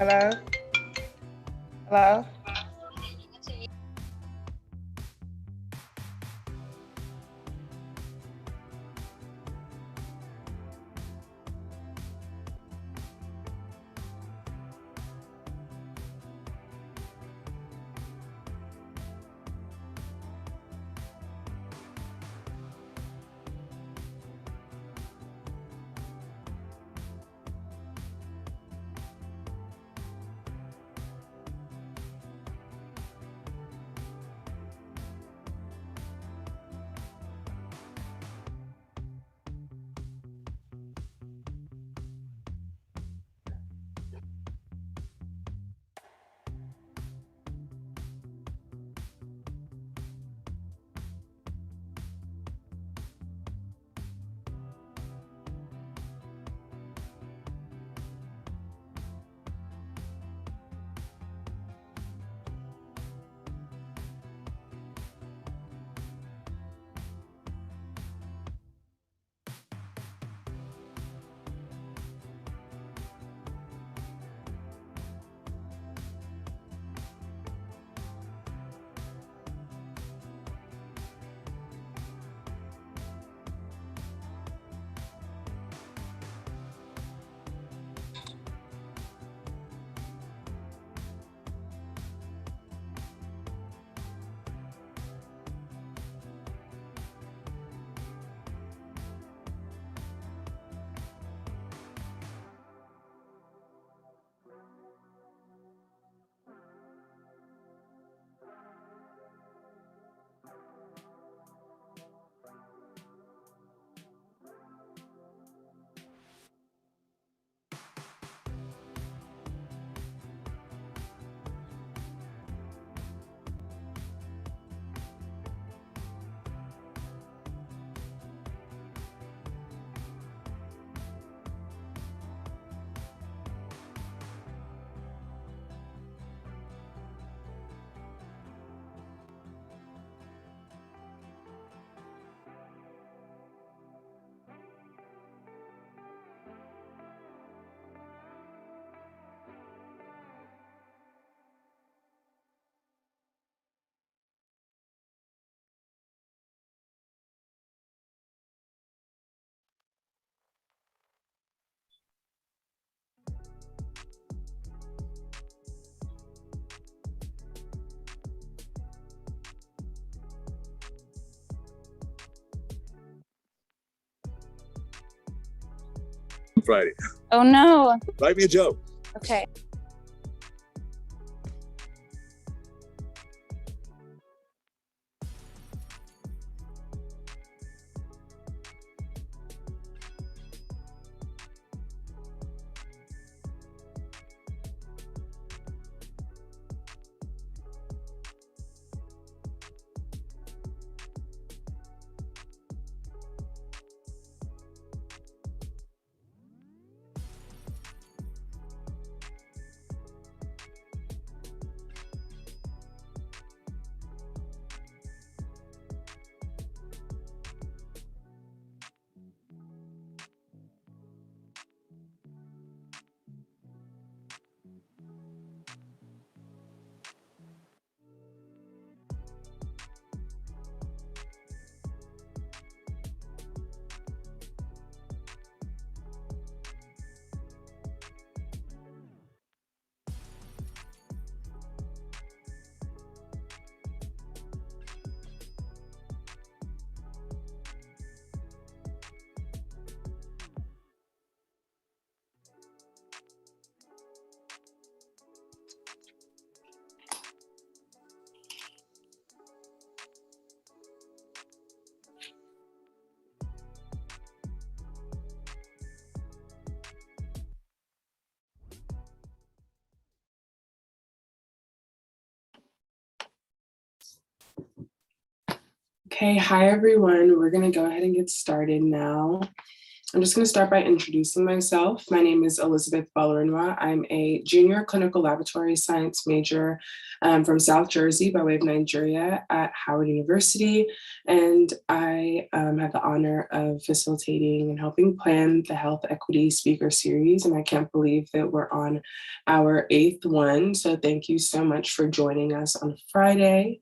Hello? Hello? Friday. Oh no. Write me a joke. Okay. Okay, hi everyone. We're gonna go ahead and get started now. I'm just going to start by introducing myself. My name is Elizabeth Balarinwa. I'm a junior clinical laboratory science major from South Jersey by way of Nigeria at Howard University. And I have the honor of facilitating and helping plan the Health Equity Speaker Series. And I can't believe that we're on our 8th one. So thank you so much for joining us on Friday.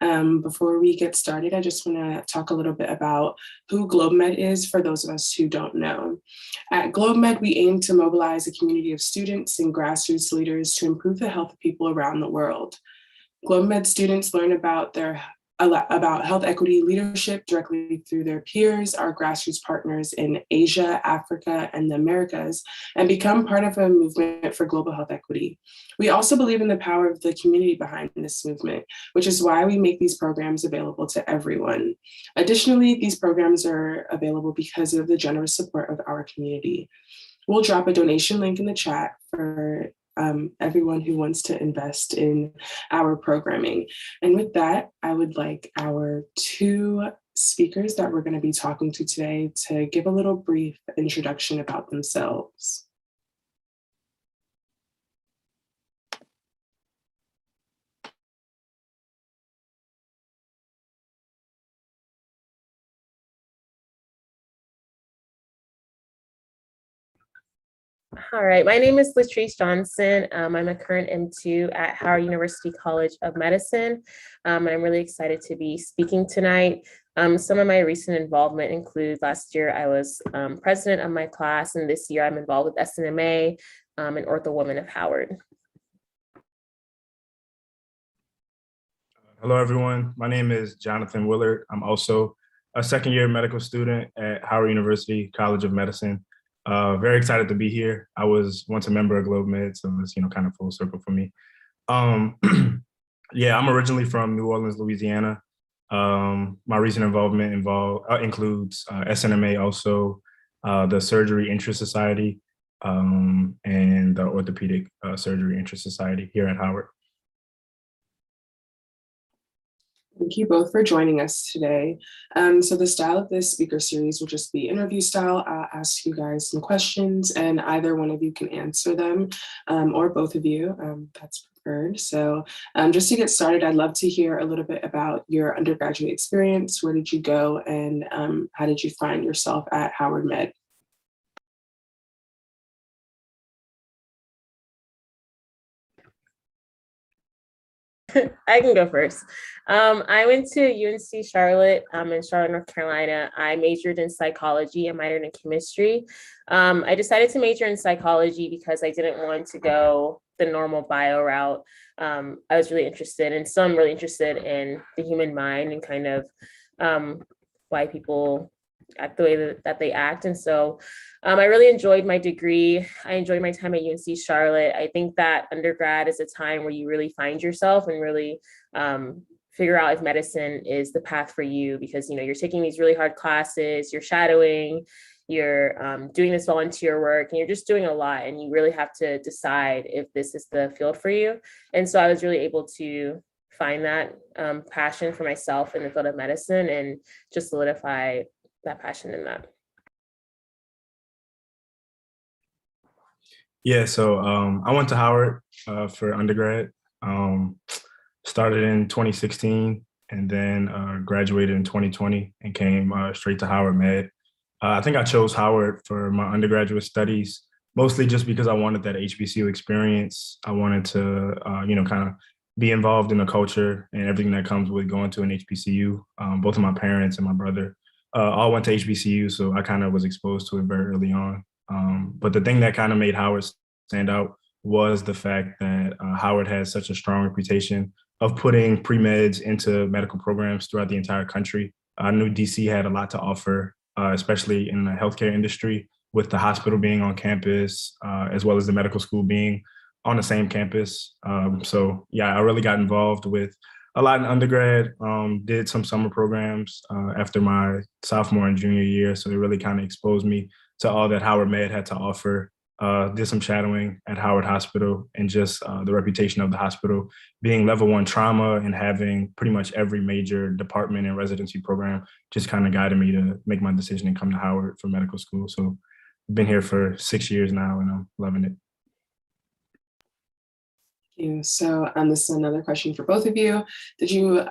Before we get started, I just want to talk a little bit about who GlobeMed is for those of us who don't know. At GlobeMed, we aim to mobilize a community of students and grassroots leaders to improve the health of people around the world. GlobeMed students learn about health equity leadership directly through their peers, our grassroots partners in Asia, Africa, and the Americas, and become part of a movement for global health equity. We also believe in the power of the community behind this movement, which is why we make these programs available to everyone. Additionally, these programs are available because of the generous support of our community. We'll drop a donation link in the chat for everyone who wants to invest in our programming. And with that, I would like our 2 speakers that we're going to be talking to today to give a little brief introduction about themselves. All right, my name is Latrice Johnson. I'm a current M2 at Howard University College of Medicine. I'm really excited to be speaking tonight. Some of my recent involvement include last year I was president of my class, and this year I'm involved with SNMA and Ortho Women of Howard. Hello, everyone. My name is Jonathan Willard. I'm also a second-year medical student at Howard University College of Medicine. Very excited to be here. I was once a member of GlobeMed, so it's kind of full circle for me. Yeah, I'm originally from New Orleans, Louisiana. My recent involvement includes SNMA, also the Surgery Interest Society, and the Orthopedic Surgery Interest Society here at Howard. Thank you both for joining us today. So the style of this speaker series will just be interview style. I'll ask you guys some questions and either one of you can answer them, or both of you, that's preferred. So just to get started, I'd love to hear a little bit about your undergraduate experience. Where did you go and how did you find yourself at Howard Med? I can go first. I went to UNC Charlotte in Charlotte, North Carolina. I majored in psychology and minored in chemistry. I decided to major in psychology because I didn't want to go the normal bio route. I was really interested, and still I'm really interested in the human mind and kind of why people act the way that they act. And so I really enjoyed my degree. I enjoyed my time at UNC Charlotte. I think that undergrad is a time where you really find yourself and really figure out if medicine is the path for you, because you're taking these really hard classes, you're shadowing, you're doing this volunteer work, and you're just doing a lot, and you really have to decide if this is the field for you. And so I was really able to find that passion for myself in the field of medicine and just solidify that passion in that. Yeah, so I went to Howard for undergrad. Started in 2016 and then graduated in 2020 and came straight to Howard Med. I think I chose Howard for my undergraduate studies, mostly just because I wanted that HBCU experience. I wanted to, kind of be involved in the culture and everything that comes with going to an HBCU. Both of my parents and my brother all went to HBCU, so I kind of was exposed to it very early on. But the thing that kind of made Howard stand out was the fact that Howard has such a strong reputation of putting pre-meds into medical programs throughout the entire country. I knew DC had a lot to offer, especially in the healthcare industry, with the hospital being on campus, as well as the medical school being on the same campus. So yeah, I really got involved with a lot in undergrad, did some summer programs after my sophomore and junior year. So it really kind of exposed me to all that Howard Med had to offer. did some shadowing at Howard Hospital, and just the reputation of the hospital being level 1 trauma and having pretty much every major department and residency program just kind of guided me to make my decision and come to Howard for medical school. So I've been here for 6 years now and I'm loving it. Thank you. So this is another question for both of you. Did you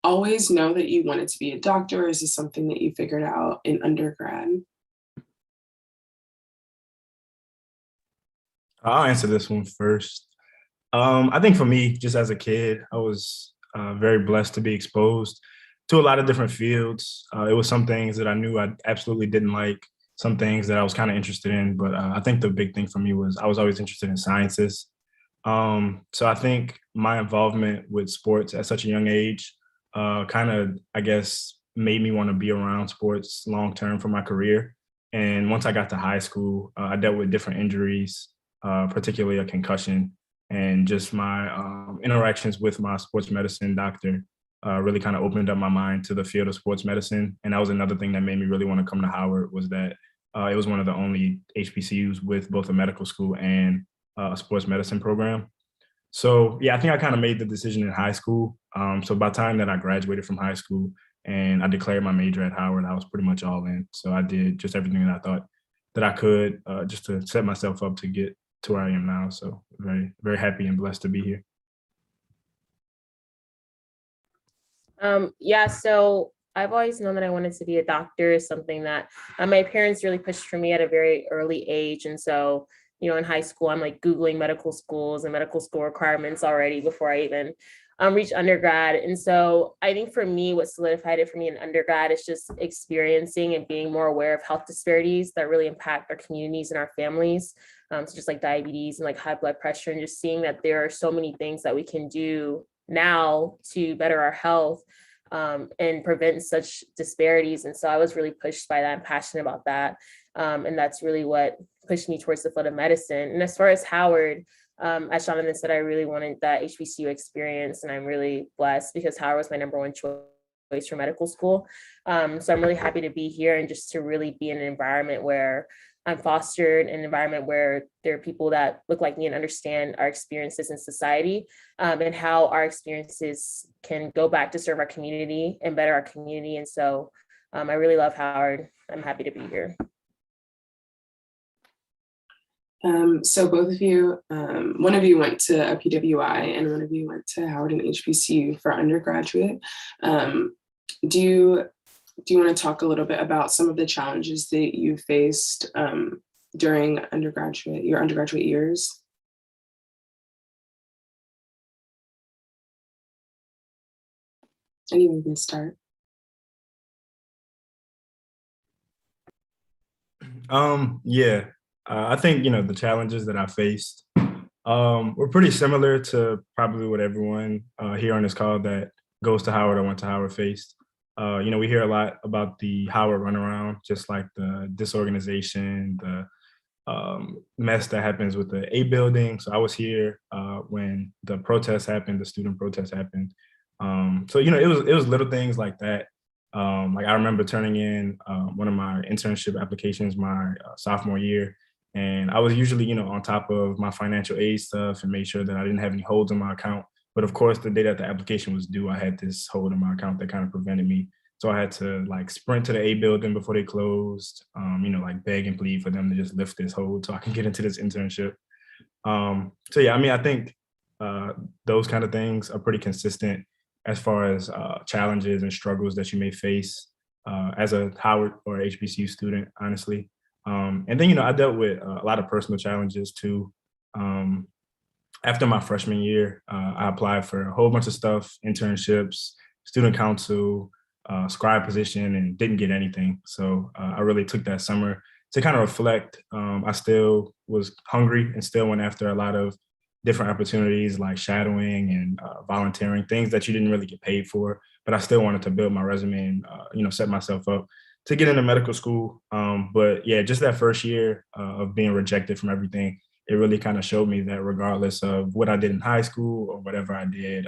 always know that you wanted to be a doctor, or is this something that you figured out in undergrad? I'll answer this one first. I think for me, just as a kid, I was very blessed to be exposed to a lot of different fields. It was some things that I knew I absolutely didn't like, some things that I was kind of interested in, but I think the big thing for me was I was always interested in sciences. So I think my involvement with sports at such a young age kind of, I guess, made me want to be around sports long term for my career. And once I got to high school, I dealt with different injuries, particularly a concussion, and just my interactions with my sports medicine doctor really kind of opened up my mind to the field of sports medicine. And that was another thing that made me really want to come to Howard, was that it was one of the only HBCUs with both a medical school and a sports medicine program. So yeah, I think I kind of made the decision in high school. So by the time that I graduated from high school and I declared my major at Howard, I was pretty much all in. So I did just everything that I thought that I could just to set myself up to get to where I am now. So very, very happy and blessed to be here. Yeah, so I've always known that I wanted to be a doctor, something that my parents really pushed for me at a very early age. And so, you know, in high school, I'm like Googling medical schools and medical school requirements already before I even reach undergrad. And so I think for me, what solidified it for me in undergrad is just experiencing and being more aware of health disparities that really impact our communities and our families. So just like diabetes and like high blood pressure, and just seeing that there are so many things that we can do now to better our health and prevent such disparities. And so I was really pushed by that and passionate about that. And that's really what pushed me towards the field of medicine. And as far as Howard, as Jonathan said, I really wanted that HBCU experience, and I'm really blessed because Howard was my number one choice for medical school. So I'm really happy to be here and just to really be in an environment where I'm fostered, an environment where there are people that look like me and understand our experiences in society, and how our experiences can go back to serve our community and better our community. And so I really love Howard. I'm happy to be here. So both of you, one of you went to a PWI and one of you went to Howard and HBCU for undergraduate. Do you want to talk a little bit about some of the challenges that you faced during your undergraduate years? Anyone can start. Yeah, I think, the challenges that I faced were pretty similar to probably what everyone here on this call that goes to Howard or went to Howard faced. We hear a lot about the Howard runaround, just like the disorganization, the mess that happens with the A building. So I was here when the protest happened, the student protest happened. So it was little things like that. Like I remember turning in one of my internship applications my sophomore year, and I was usually on top of my financial aid stuff and made sure that I didn't have any holds on my account. But of course, the day that the application was due, I had this hold in my account that kind of prevented me. So I had to like sprint to the A building before they closed, like beg and plead for them to just lift this hold so I can get into this internship. So yeah, I think those kind of things are pretty consistent as far as challenges and struggles that you may face as a Howard or HBCU student, honestly. And then, I dealt with a lot of personal challenges too. After my freshman year, I applied for a whole bunch of stuff, internships, student council, scribe position, and didn't get anything. So I really took that summer to kind of reflect. I still was hungry and still went after a lot of different opportunities like shadowing and volunteering, things that you didn't really get paid for, but I still wanted to build my resume and, set myself up to get into medical school. But yeah, just that first year of being rejected from everything, it really kind of showed me that regardless of what I did in high school or whatever I did,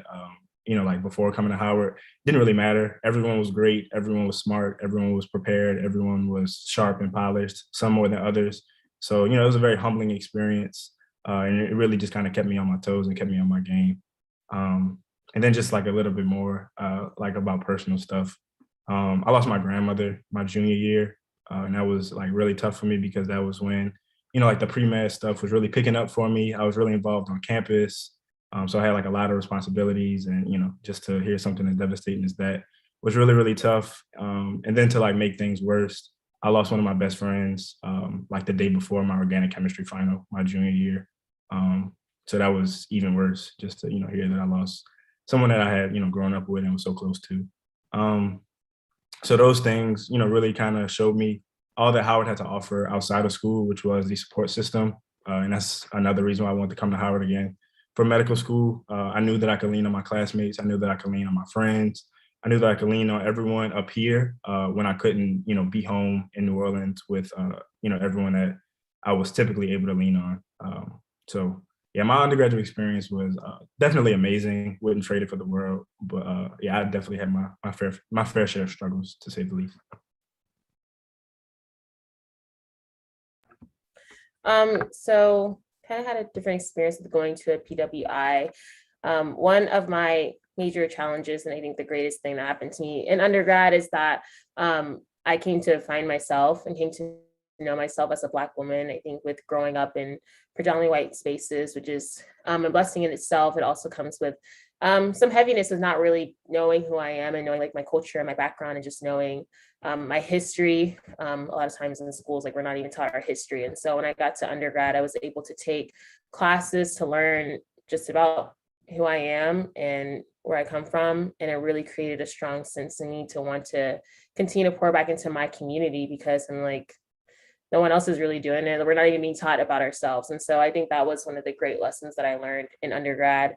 like before coming to Howard, didn't really matter. Everyone was great. Everyone was smart. Everyone was prepared. Everyone was sharp and polished, some more than others. So, it was a very humbling experience. And it really just kind of kept me on my toes and kept me on my game. And then just like a little bit more like about personal stuff. I lost my grandmother my junior year. And that was like really tough for me because that was when, like the pre-med stuff was really picking up for me. I was really involved on campus. So I had like a lot of responsibilities, and, just to hear something as devastating as that was really, really tough. And then to like make things worse, I lost one of my best friends like the day before my organic chemistry final, my junior year. So that was even worse, just to, hear that I lost someone that I had, grown up with and was so close to. So those things, really kind of showed me all that Howard had to offer outside of school, which was the support system. And that's another reason why I wanted to come to Howard again. For medical school, I knew that I could lean on my classmates. I knew that I could lean on my friends. I knew that I could lean on everyone up here when I couldn't, be home in New Orleans with, everyone that I was typically able to lean on. So yeah, my undergraduate experience was definitely amazing. Wouldn't trade it for the world, but yeah, I definitely had my fair share of struggles, to say the least. So kind of had a different experience with going to a PWI. One of my major challenges, and I think the greatest thing that happened to me in undergrad, is that I came to find myself and came to know myself as a Black woman. I think with growing up in predominantly white spaces, which is a blessing in itself, it also comes with some heaviness of not really knowing who I am and knowing like my culture and my background and just knowing my history. A lot of times in schools, like we're not even taught our history. And so when I got to undergrad, I was able to take classes to learn just about who I am and where I come from. And it really created a strong sense in me to want to continue to pour back into my community, because I'm like, no one else is really doing it. We're not even being taught about ourselves. And so I think that was one of the great lessons that I learned in undergrad.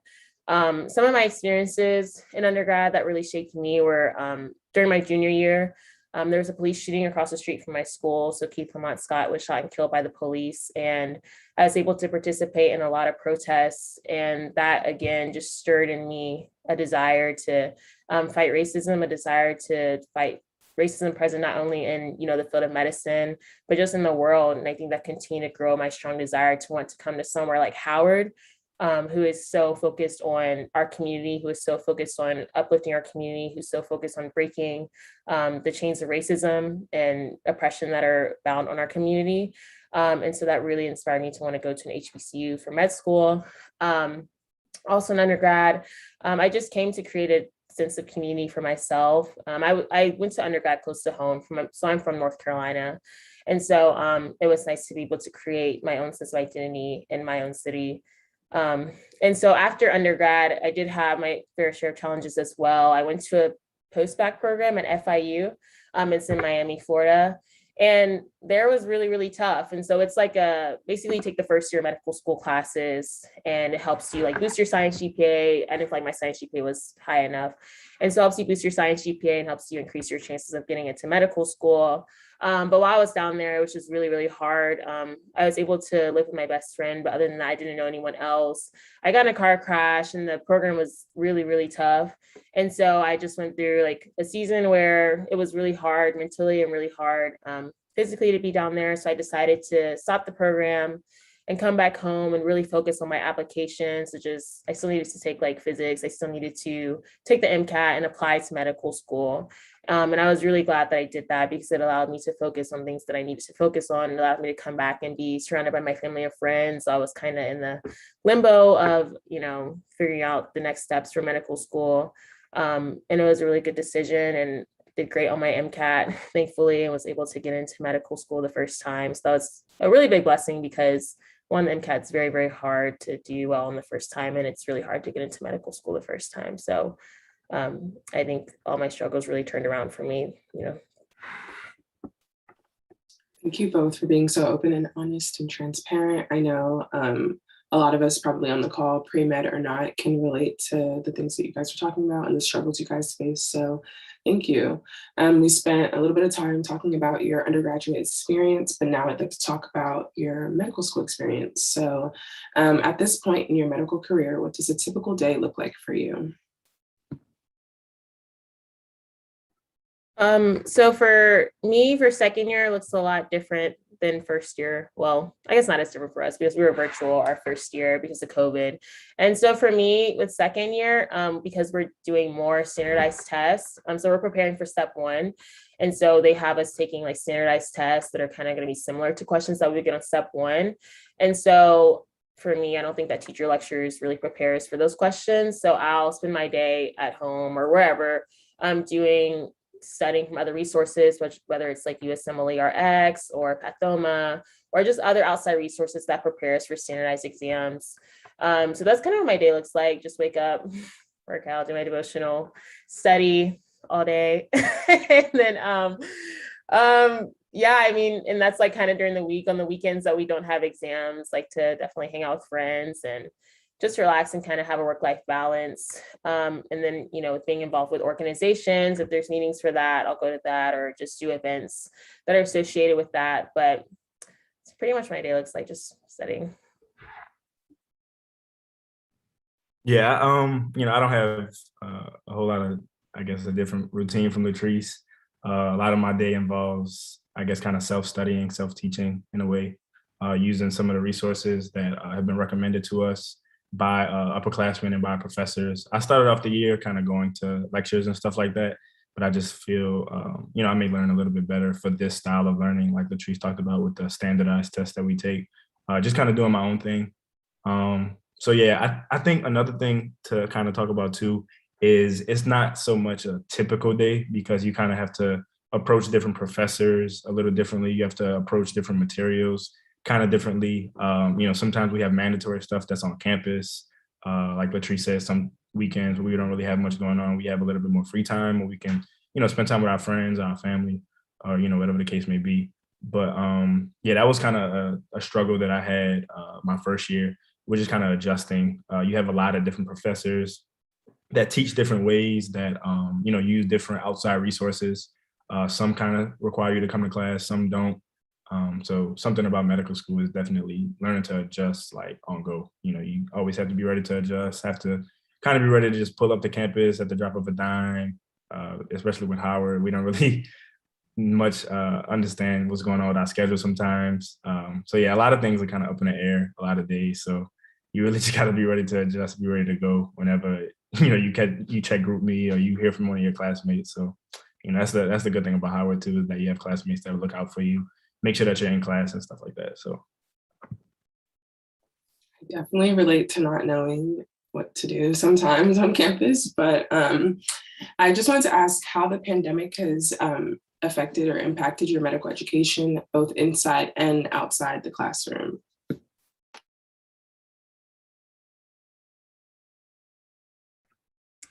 Some of my experiences in undergrad that really shaped me were during my junior year. There was a police shooting across the street from my school. So Keith Lamont Scott was shot and killed by the police. And I was able to participate in a lot of protests. And that, again, just stirred in me a desire to fight racism, a desire to fight racism present not only in the field of medicine, but just in the world. And I think that continued to grow my strong desire to want to come to somewhere like Howard, who is so focused on our community, who is so focused on uplifting our community, who's so focused on breaking the chains of racism and oppression that are bound on our community. And so that really inspired me to want to go to an HBCU for med school. Also in undergrad, I just came to create a sense of community for myself. I went to undergrad close to home, so I'm from North Carolina. And so it was nice to be able to create my own sense of identity in my own city. And so after undergrad, I did have my fair share of challenges as well. I went to a post-bac program at FIU. It's in Miami, Florida. And there was really, really tough. And so it's like basically take the first year of medical school classes, and it helps you like boost your science GPA. And if like my science GPA was high enough. And so it helps you boost your science GPA and helps you increase your chances of getting into medical school. But while I was down there, which was really, really hard, I was able to live with my best friend. But other than that, I didn't know anyone else. I got in a car crash and the program was really, really tough. And so I just went through like a season where it was really hard mentally and really hard physically to be down there. So I decided to stop the program and come back home and really focus on my applications, which is I still needed to take like physics. I still needed to take the MCAT and apply to medical school. And I was really glad that I did that because it allowed me to focus on things that I needed to focus on. It allowed me to come back and be surrounded by my family and friends. So I was kind of in the limbo of, figuring out the next steps for medical school. And it was a really good decision and did great on my MCAT, thankfully, and was able to get into medical school the first time. So that was a really big blessing because one, the MCAT is very, very hard to do well on the first time, and it's really hard to get into medical school the first time. So I think all my struggles really turned around for me, Thank you both for being so open and honest and transparent. I know a lot of us probably on the call, pre-med or not, can relate to the things that you guys are talking about and the struggles you guys face. So thank you. We spent a little bit of time talking about your undergraduate experience, but now I'd like to talk about your medical school experience. So at this point in your medical career, what does a typical day look like for you? So for me, for second year, it looks a lot different than first year. Well, I guess not as different for us because we were virtual our first year because of COVID. And so for me with second year, because we're doing more standardized tests, so we're preparing for step one. And so they have us taking like standardized tests that are kind of going to be similar to questions that we get on step one. And so for me, I don't think that teacher lectures really prepares for those questions. So I'll spend my day at home or wherever doing studying from other resources, which whether it's like USMLE RX or Pathoma or just other outside resources that prepare us for standardized exams. So that's kind of what my day looks like. Just wake up, work out, do my devotional, study all day. And then yeah, I mean, and that's like kind of during the week. On the weekends that we don't have exams, like to definitely hang out with friends and just relax and kind of have a work-life balance. And then, you know, with being involved with organizations, if there's meetings for that, I'll go to that or just do events that are associated with that. But it's pretty much my day looks like, just studying. Yeah, you know, I don't have a whole lot of, I guess, a different routine from Latrice. A lot of my day involves, I guess, kind of self-studying, self-teaching in a way, using some of the resources that have been recommended to us by upperclassmen and by professors. I started off the year kind of going to lectures and stuff like that, but I just feel, you know, I may learn a little bit better for this style of learning, like Latrice talked about with the standardized tests that we take, just kind of doing my own thing. So yeah, I think another thing to kind of talk about too is it's not so much a typical day because you kind of have to approach different professors a little differently. You have to approach different materials kind of differently. You know, sometimes we have mandatory stuff that's on campus. Like Latrice said, some weekends we don't really have much going on. We have a little bit more free time where we can, you know, spend time with our friends, our family, or, you know, whatever the case may be. But yeah, that was kind of a struggle that I had my first year, which is kind of adjusting. You have a lot of different professors that teach different ways, that you know, use different outside resources. Some kind of require you to come to class, some don't. So something about medical school is definitely learning to adjust, like on go. You know, you always have to be ready to adjust, have to kind of be ready to just pull up the campus at the drop of a dime. Especially with Howard, we don't really much understand what's going on with our schedule sometimes. So yeah, a lot of things are kind of up in the air a lot of days. So you really just got to be ready to adjust, be ready to go whenever, you know, you check group me or you hear from one of your classmates. So, you know, that's the good thing about Howard too, is that you have classmates that will look out for you, make sure that you're in class and stuff like that. So I definitely relate to not knowing what to do sometimes on campus, but I just wanted to ask how the pandemic has affected or impacted your medical education, both inside and outside the classroom.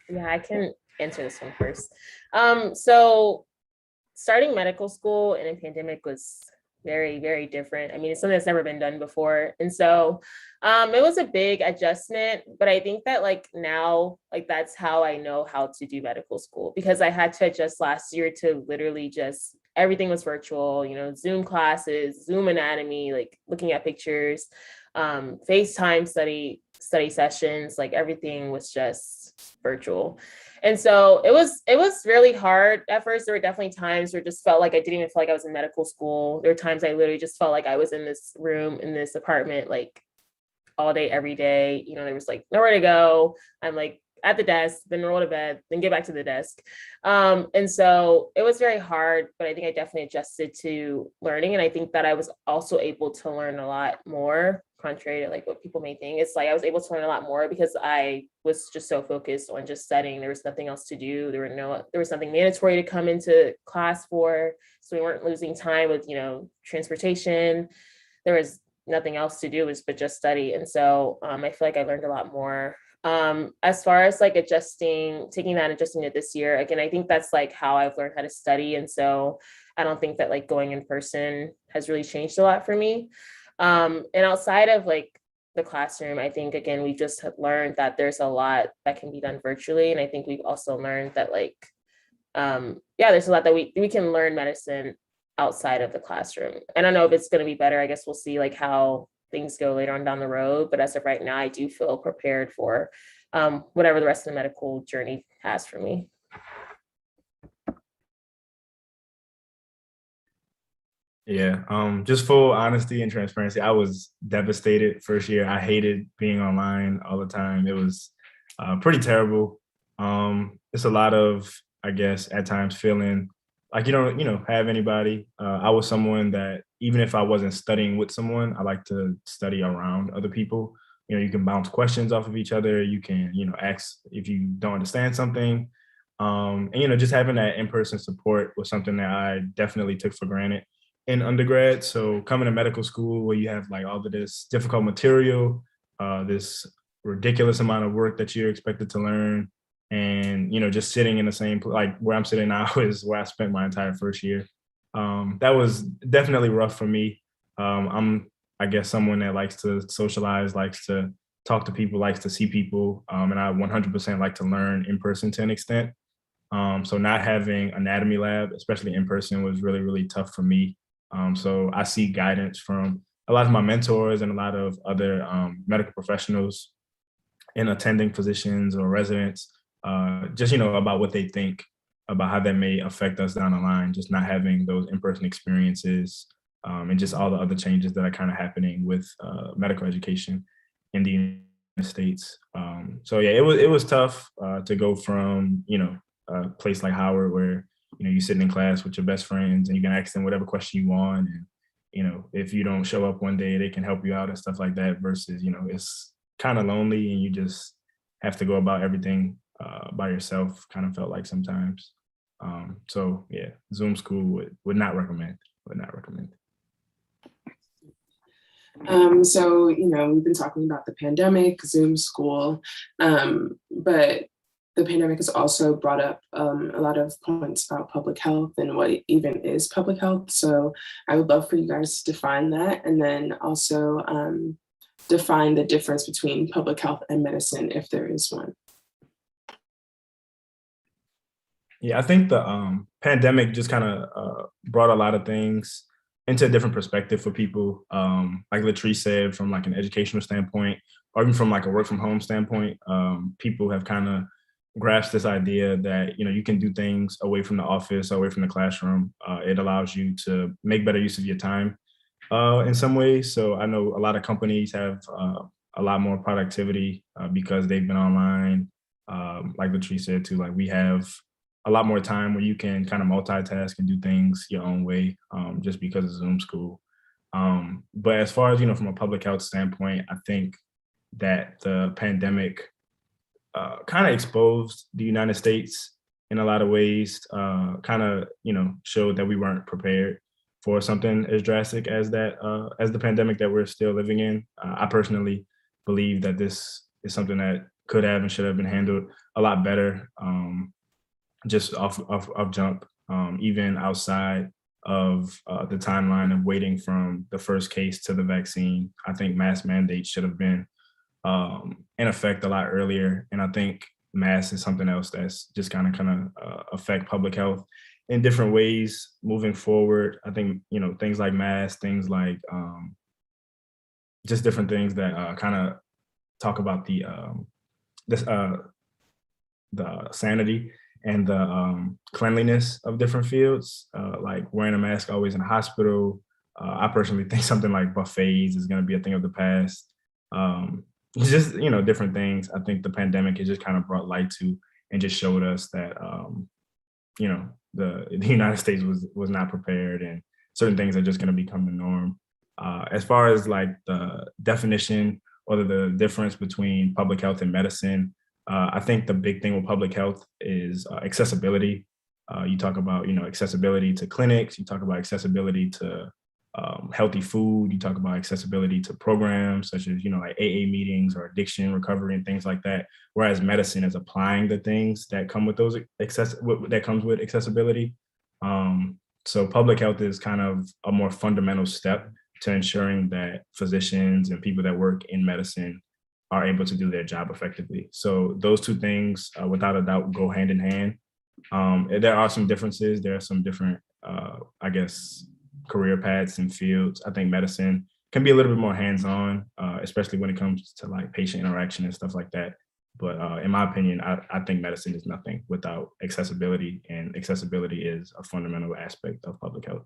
Yeah, I can answer this one first. So starting medical school in a pandemic was very, very different. I mean, it's something that's never been done before. And so it was a big adjustment, but I think that like now, like that's how I know how to do medical school, because I had to adjust last year to literally just everything was virtual, you know, Zoom classes, Zoom anatomy, like looking at pictures, FaceTime study sessions, like everything was just virtual. And so it was really hard at first. There were definitely times where it just felt like I didn't even feel like I was in medical school. There were times I literally just felt like I was in this room, in this apartment, like all day, every day. You know, there was like nowhere to go. I'm like at the desk, then roll to bed, then get back to the desk. And so it was very hard, but I think I definitely adjusted to learning. And I think that I was also able to learn a lot more, contrary to like what people may think. It's like I was able to learn a lot more because I was just so focused on just studying. There was nothing else to do. There was nothing mandatory to come into class for. So we weren't losing time with, you know, transportation. There was nothing else to do but just study. And so I feel like I learned a lot more. As far as like adjusting it this year, again, I think that's like how I've learned how to study. And so I don't think that like going in person has really changed a lot for me. And outside of like the classroom, I think, again, we just have learned that there's a lot that can be done virtually. And I think we've also learned that like, yeah, there's a lot that we can learn medicine outside of the classroom. And I don't know if it's going to be better. I guess we'll see like how things go later on down the road. But as of right now, I do feel prepared for whatever the rest of the medical journey has for me. Yeah, just full honesty and transparency. I was devastated first year. I hated being online all the time. It was pretty terrible. It's a lot of, I guess, at times feeling like you don't, have anybody. I was someone that even if I wasn't studying with someone, I like to study around other people. You can bounce questions off of each other. You can, ask if you don't understand something. And just having that in-person support was something that I definitely took for granted in undergrad. So coming to medical school where you have like all of this difficult material, this ridiculous amount of work that you're expected to learn, and just sitting in the same like where I'm sitting now is where I spent my entire first year. That was definitely rough for me. I'm, I guess, someone that likes to socialize, likes to talk to people, likes to see people, and I 100% like to learn in person to an extent. So not having anatomy lab, especially in person, was really, really tough for me. So I see guidance from a lot of my mentors and a lot of other medical professionals in attending physicians or residents, just, about what they think about how that may affect us down the line, just not having those in-person experiences, and just all the other changes that are kind of happening with medical education in the United States. So yeah, it was tough to go from, a place like Howard where you sitting in class with your best friends and you can ask them whatever question you want, and if you don't show up one day they can help you out and stuff like that, versus it's kind of lonely and you just have to go about everything by yourself, kind of felt like sometimes. So yeah, Zoom school would not recommend. So, we've been talking about the pandemic, Zoom school, but the pandemic has also brought up a lot of points about public health and what even is public health. So I would love for you guys to define that, and then also define the difference between public health and medicine, if there is one. Yeah, I think the pandemic just kind of brought a lot of things into a different perspective for people. Like Latrice said, from like an educational standpoint, or even from like a work from home standpoint, people have kind of grasped this idea that you can do things away from the office, away from the classroom. It allows you to make better use of your time in some ways. So I know a lot of companies have a lot more productivity because they've been online. Like Latrice said too, like we have a lot more time where you can kind of multitask and do things your own way, just because of Zoom school. But as far as, from a public health standpoint, I think that the pandemic kind of exposed the United States in a lot of ways, kind of, showed that we weren't prepared for something as drastic as that, as the pandemic that we're still living in. I personally believe that this is something that could have and should have been handled a lot better, just off jump, even outside of the timeline of waiting from the first case to the vaccine. I think mask mandates should have been in effect a lot earlier. And I think masks is something else that's just kind of affect public health in different ways moving forward. I think, things like masks, things like just different things that kind of talk about this, the sanity and the cleanliness of different fields, like wearing a mask always in a hospital. I personally think something like buffets is going to be a thing of the past. Just, different things. I think the pandemic has just kind of brought light to and just showed us that, the United States was not prepared, and certain things are just going to become the norm. As far as like the definition or the difference between public health and medicine, I think the big thing with public health is accessibility. You talk about, accessibility to clinics. You talk about accessibility to healthy food. You talk about accessibility to programs such as, like AA meetings or addiction recovery and things like that. Whereas medicine is applying the things that come with those that comes with accessibility. So public health is kind of a more fundamental step to ensuring that physicians and people that work in medicine are able to do their job effectively. So those two things, without a doubt, go hand in hand. There are some differences. There are some different, I guess, career paths and fields. I think medicine can be a little bit more hands-on, especially when it comes to like patient interaction and stuff like that. But in my opinion, I think medicine is nothing without accessibility, and accessibility is a fundamental aspect of public health.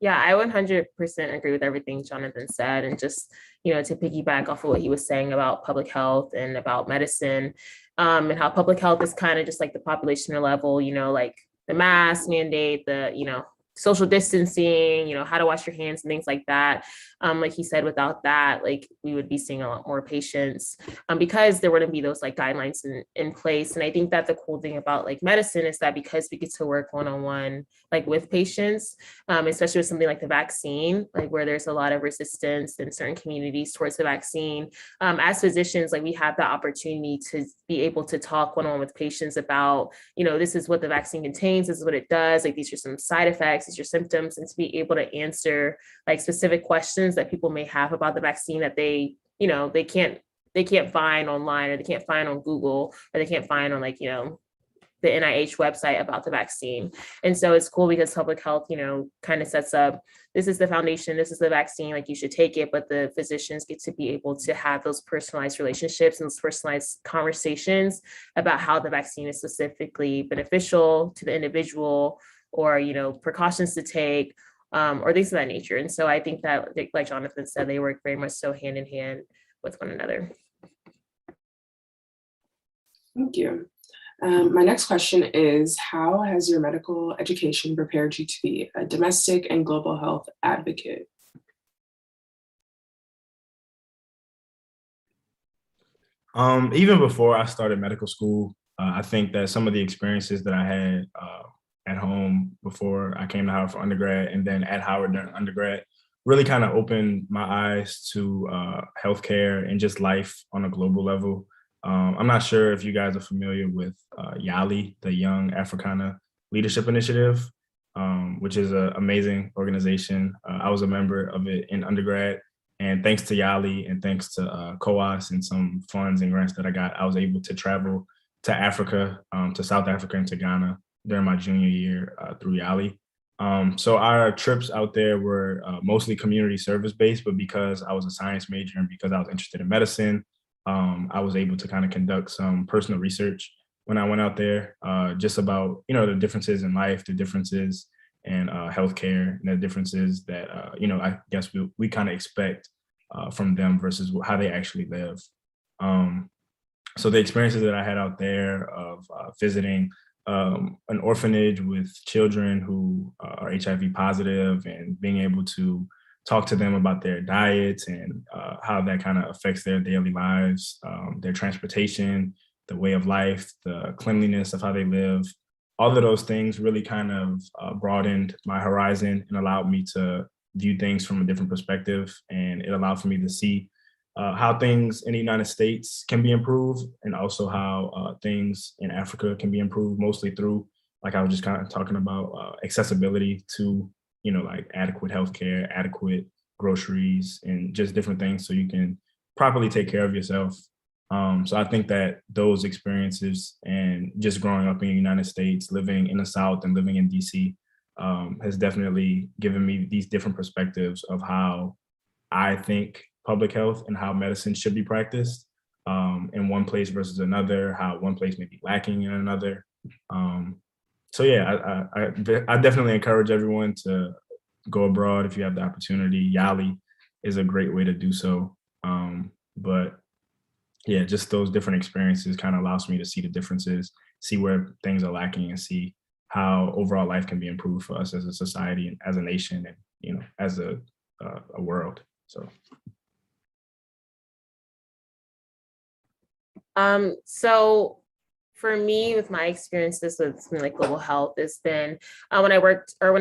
Yeah, I 100% agree with everything Jonathan said. And just, to piggyback off of what he was saying about public health and about medicine, and how public health is kind of just like the population level, like the mask mandate, the, social distancing, how to wash your hands and things like that. Like he said, without that, like we would be seeing a lot more patients, because there wouldn't be those like guidelines in place. And I think that the cool thing about like medicine is that because we get to work one-on-one, like with patients, especially with something like the vaccine, like where there's a lot of resistance in certain communities towards the vaccine. As physicians, like we have the opportunity to be able to talk one-on-one with patients about, this is what the vaccine contains, this is what it does, like these are some side effects, these are symptoms, and to be able to answer like specific questions that people may have about the vaccine that they can't find online, or they can't find on Google, or they can't find on like, the NIH website about the vaccine. And so it's cool because public health, kind of sets up, this is the foundation, this is the vaccine, like you should take it, but the physicians get to be able to have those personalized relationships and those personalized conversations about how the vaccine is specifically beneficial to the individual, or, precautions to take, or things of that nature. And so I think that, like Jonathan said, they work very much so hand in hand with one another. Thank you. My next question is, how has your medical education prepared you to be a domestic and global health advocate? Even before I started medical school, I think that some of the experiences that I had at home before I came to Howard for undergrad, and then at Howard during undergrad, really kind of opened my eyes to healthcare and just life on a global level. I'm not sure if you guys are familiar with YALI, the Young Africana Leadership Initiative, which is an amazing organization. I was a member of it in undergrad, and thanks to YALI and thanks to COAS and some funds and grants that I got, I was able to travel to Africa, to South Africa and to Ghana during my junior year through YALI. So our trips out there were mostly community service based, but because I was a science major and because I was interested in medicine, I was able to kind of conduct some personal research when I went out there, just about, the differences in life, the differences in healthcare, and the differences that, I guess we kind of expect from them versus how they actually live. So the experiences that I had out there of visiting an orphanage with children who are HIV positive, and being able to talk to them about their diets and how that kind of affects their daily lives, their transportation, the way of life, the cleanliness of how they live. All of those things really kind of broadened my horizon and allowed me to view things from a different perspective. And it allowed for me to see how things in the United States can be improved, and also how things in Africa can be improved, mostly through, like I was just kind of talking about, accessibility to, like adequate healthcare, adequate groceries, and just different things so you can properly take care of yourself. So I think that those experiences and just growing up in the United States, living in the South and living in DC, has definitely given me these different perspectives of how I think public health and how medicine should be practiced in one place versus another, how one place may be lacking in another. So yeah, I definitely encourage everyone to go abroad if you have the opportunity. YALI is a great way to do so. But yeah, just those different experiences kind of allows me to see the differences, see where things are lacking, and see how overall life can be improved for us as a society and as a nation, and as a world. So. So for me, with my experiences with something like global health, has been when I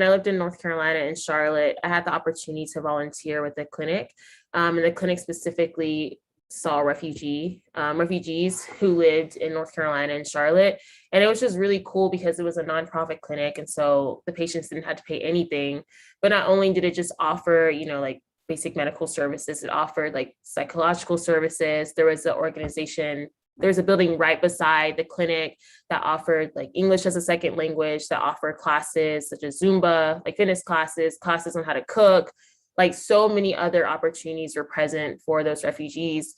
lived in North Carolina in Charlotte, I had the opportunity to volunteer with a clinic. And the clinic specifically saw refugees who lived in North Carolina and Charlotte. And it was just really cool because it was a nonprofit clinic. And so the patients didn't have to pay anything. But not only did it just offer, like basic medical services, it offered like psychological services. There was an organization, there's a building right beside the clinic that offered like English as a second language, that offered classes such as Zumba, like fitness classes on how to cook. Like so many other opportunities were present for those refugees.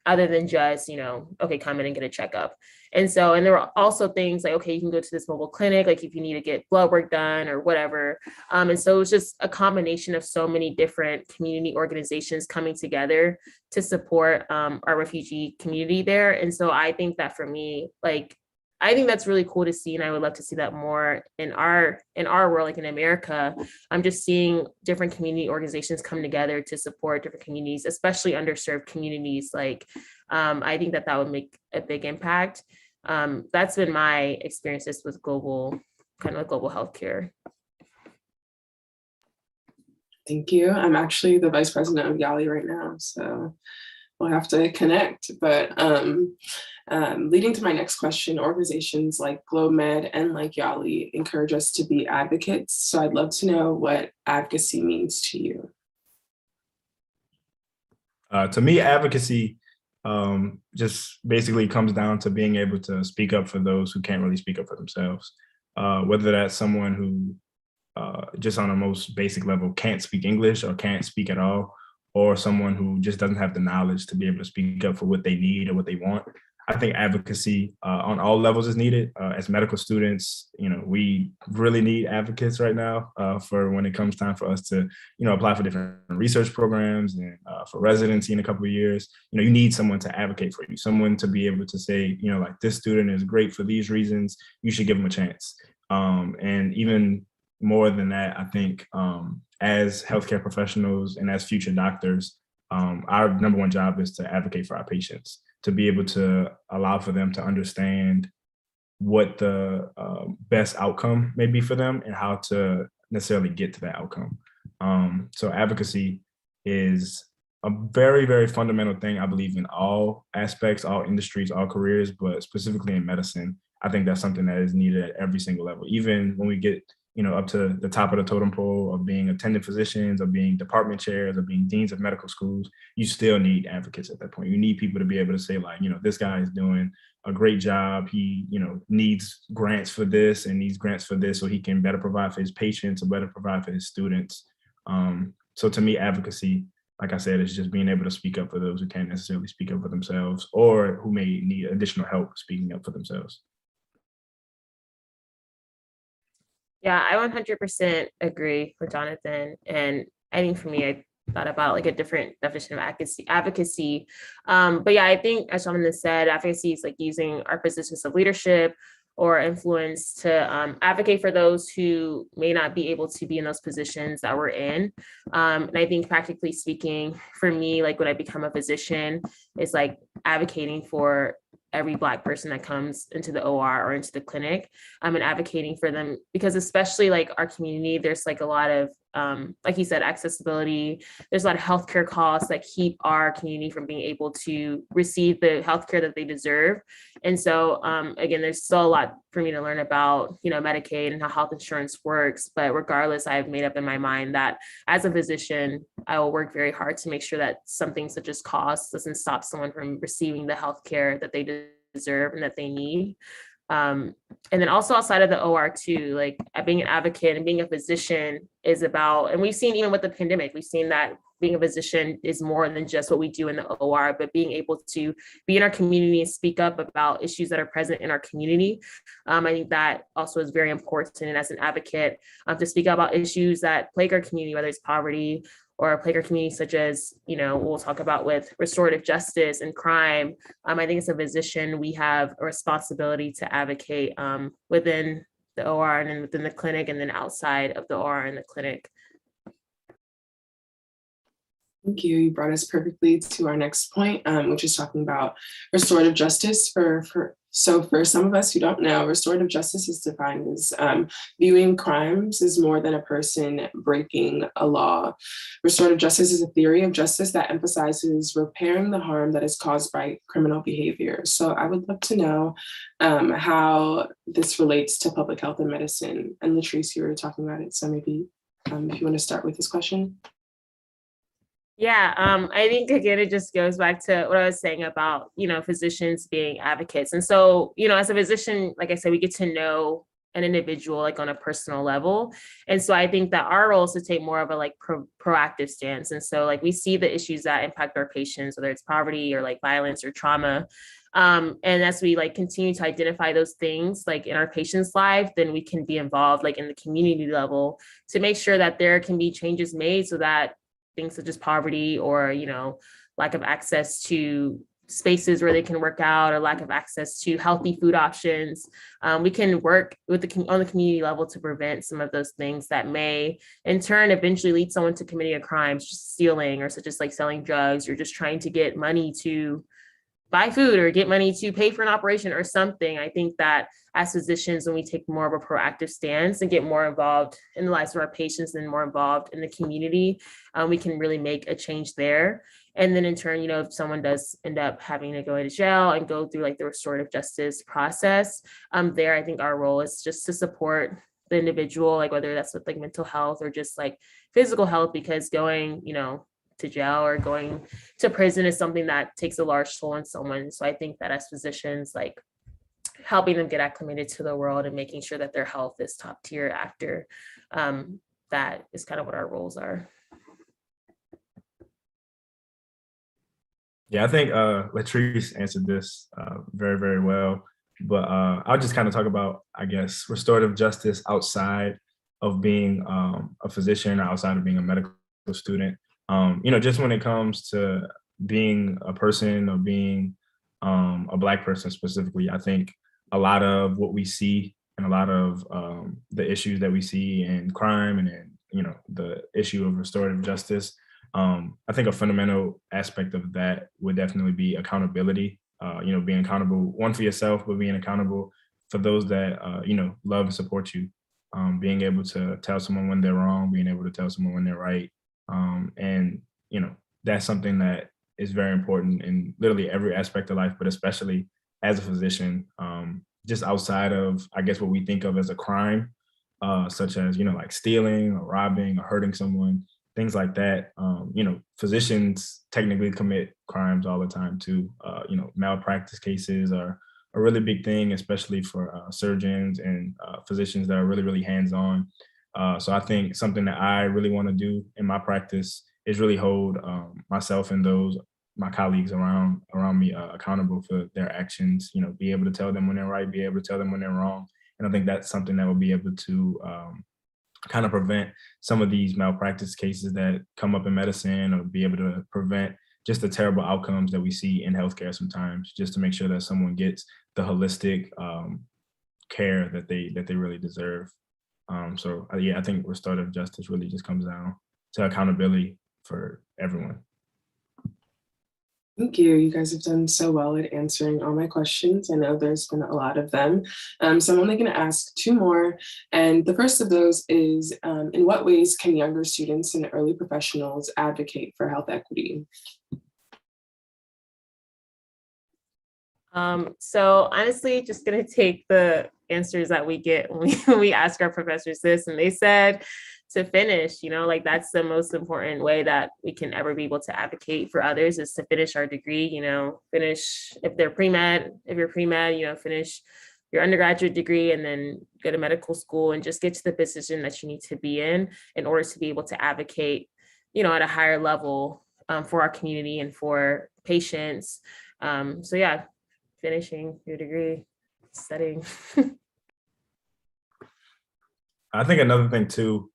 other than just, okay, come in and get a checkup. And there were also things like, okay, you can go to this mobile clinic, like if you need to get blood work done or whatever. And so it was just a combination of so many different community organizations coming together to support our refugee community there. And so I think that for me, like, I think that's really cool to see, and I would love to see that more in our world, like in America. I'm just seeing different community organizations come together to support different communities, especially underserved communities. Like, I think that would make a big impact. That's been my experiences with global healthcare. Thank you. I'm actually the vice president of YALI right now, so we'll have to connect. But leading to my next question, organizations like GlobeMed and like YALI encourage us to be advocates. So I'd love to know what advocacy means to you. To me, advocacy just basically comes down to being able to speak up for those who can't really speak up for themselves. Whether that's someone who just on a most basic level can't speak English or can't speak at all, or someone who just doesn't have the knowledge to be able to speak up for what they need or what they want. I think advocacy on all levels is needed. As medical students, we really need advocates right now for when it comes time for us to, apply for different research programs and for residency in a couple of years. You need someone to advocate for you, someone to be able to say, like, this student is great for these reasons, you should give them a chance. And even more than that, I think as healthcare professionals and as future doctors, our number one job is to advocate for our patients, to be able to allow for them to understand what the best outcome may be for them and how to necessarily get to that outcome. So advocacy is a very, very fundamental thing, I believe, in all aspects, all industries, all careers, but specifically in medicine. I think that's something that is needed at every single level, even when we get up to the top of the totem pole of being attending physicians, of being department chairs, of being deans of medical schools. You still need advocates at that point. You need people to be able to say, like, this guy is doing a great job. He, needs grants for this and needs grants for this so he can better provide for his patients or better provide for his students. So to me, advocacy, like I said, is just being able to speak up for those who can't necessarily speak up for themselves or who may need additional help speaking up for themselves. Yeah, I 100% agree with Jonathan. And I think for me, I thought about like a different definition of advocacy. But yeah, I think as Jonathan said, advocacy is like using our positions of leadership or influence to advocate for those who may not be able to be in those positions that we're in. And I think practically speaking, for me, like when I become a physician, it's like advocating for every Black person that comes into the OR or into the clinic, and advocating for them, because especially like our community, there's like a lot of, like you said, accessibility. There's a lot of healthcare costs that keep our community from being able to receive the healthcare that they deserve. And so, again, there's still a lot for me to learn about, Medicaid and how health insurance works. But regardless, I've made up in my mind that as a physician, I will work very hard to make sure that something such as cost doesn't stop someone from receiving the healthcare that they deserve and that they need. And then also outside of the OR too, like being an advocate and being a physician is about, and we've seen even with the pandemic, we've seen that being a physician is more than just what we do in the OR, but being able to be in our community and speak up about issues that are present in our community. I think that also is very important. And as an advocate, to speak up about issues that plague our community, whether it's poverty or plague our community, such as, we'll talk about with restorative justice and crime. I think as a physician, we have a responsibility to advocate within the OR and then within the clinic and then outside of the OR and the clinic. Thank you. You brought us perfectly to our next point, which is talking about restorative justice. So for some of us who don't know, restorative justice is defined as viewing crimes as more than a person breaking a law. Restorative justice is a theory of justice that emphasizes repairing the harm that is caused by criminal behavior. So I would love to know how this relates to public health and medicine. And Latrice, you were talking about it. So maybe if you want to start with this question. Yeah, I think again, it just goes back to what I was saying about, physicians being advocates. And so, as a physician, like I said, we get to know an individual, like on a personal level. And so I think that our role is to take more of a like proactive stance. And so like we see the issues that impact our patients, whether it's poverty or like violence or trauma. And as we like continue to identify those things like in our patients' life, then we can be involved like in the community level to make sure that there can be changes made so that things such as poverty or, you know, lack of access to spaces where they can work out or lack of access to healthy food options. We can work with on the community level to prevent some of those things that may in turn eventually lead someone to committing a crime, just stealing or such as like selling drugs or just trying to get money to buy food or get money to pay for an operation or something. I think that as physicians, when we take more of a proactive stance and get more involved in the lives of our patients and more involved in the community, we can really make a change there. And then in turn, you know, if someone does end up having to go to jail and go through like the restorative justice process, there, I think our role is just to support the individual, like whether that's with like mental health or just like physical health, because going, you know, to jail or going to prison is something that takes a large toll on someone. So I think that as physicians, like helping them get acclimated to the world and making sure that their health is top tier after, that is kind of what our roles are. Yeah, I think Latrice answered this very, very well. But I'll just kind of talk about, I guess, restorative justice outside of being a physician or outside of being a medical student. You know, just when it comes to being a person or being a Black person specifically, I think a lot of what we see and a lot of the issues that we see in crime and in, you know, the issue of restorative justice, I think a fundamental aspect of that would definitely be accountability. You know, being accountable, one for yourself, but being accountable for those that, you know, love and support you. Being able to tell someone when they're wrong, being able to tell someone when they're right. And, you know, that's something that is very important in literally every aspect of life, but especially as a physician, just outside of, I guess, what we think of as a crime, such as, you know, like stealing or robbing or hurting someone, things like that. You know, physicians technically commit crimes all the time too. You know, malpractice cases are a really big thing, especially for surgeons and physicians that are really, really hands-on. So I think something that I really want to do in my practice is really hold myself and my colleagues around me accountable for their actions. You know, be able to tell them when they're right, be able to tell them when they're wrong. And I think that's something that will be able to kind of prevent some of these malpractice cases that come up in medicine, or be able to prevent just the terrible outcomes that we see in healthcare sometimes, just to make sure that someone gets the holistic care that they really deserve. So yeah, I think restorative justice really just comes down to accountability for everyone. Thank you. You guys have done so well at answering all my questions. I know there's been a lot of them. So I'm only going to ask two more. And the first of those is, in what ways can younger students and early professionals advocate for health equity? So honestly, just going to take the answers that we get when we ask our professors this, and they said to finish, you know, like that's the most important way that we can ever be able to advocate for others, is to finish our degree, you know, finish, if you're pre-med, you know, finish your undergraduate degree and then go to medical school and just get to the position that you need to be in order to be able to advocate, you know, at a higher level for our community and for patients. So yeah, finishing your degree, studying. I think another thing too,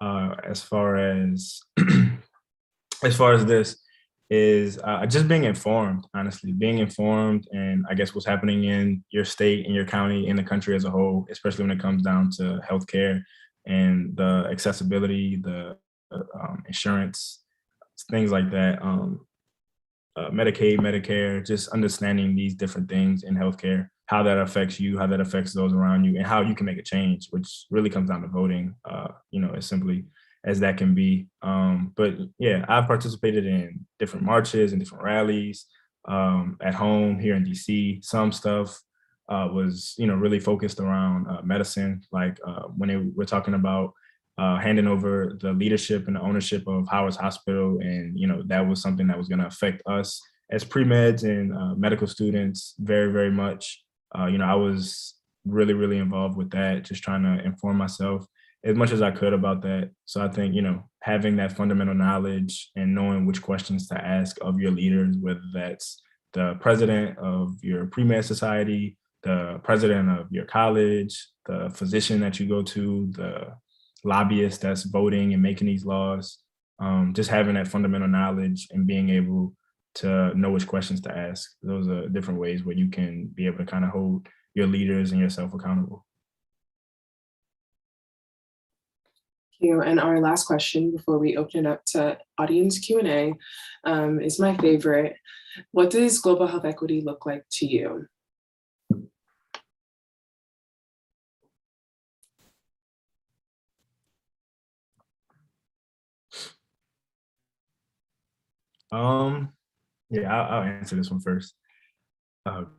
as far as this is just being informed, honestly, being informed, and I guess what's happening in your state, in your county, in the country as a whole, especially when it comes down to healthcare and the accessibility, the insurance, things like that, Medicaid, Medicare, just understanding these different things in healthcare, how that affects you, how that affects those around you, and how you can make a change, which really comes down to voting, you know, as simply as that can be. But yeah, I've participated in different marches and different rallies at home here in DC. Some stuff was, you know, really focused around medicine, like when they were talking about handing over the leadership and the ownership of Howard's Hospital. And, you know, that was something that was going to affect us as pre-meds and medical students very, very much. You know, I was really, really involved with that, just trying to inform myself as much as I could about that. So I think, having that fundamental knowledge and knowing which questions to ask of your leaders, whether that's the president of your pre-med society, the president of your college, the physician that you go to, the lobbyist that's voting and making these laws, just having that fundamental knowledge and being able to know which questions to ask. Those are different ways where you can be able to kind of hold your leaders and yourself accountable. Thank you. And our last question before we open it up to audience Q&A is my favorite. What does global health equity look like to you? Yeah, I'll answer this one first.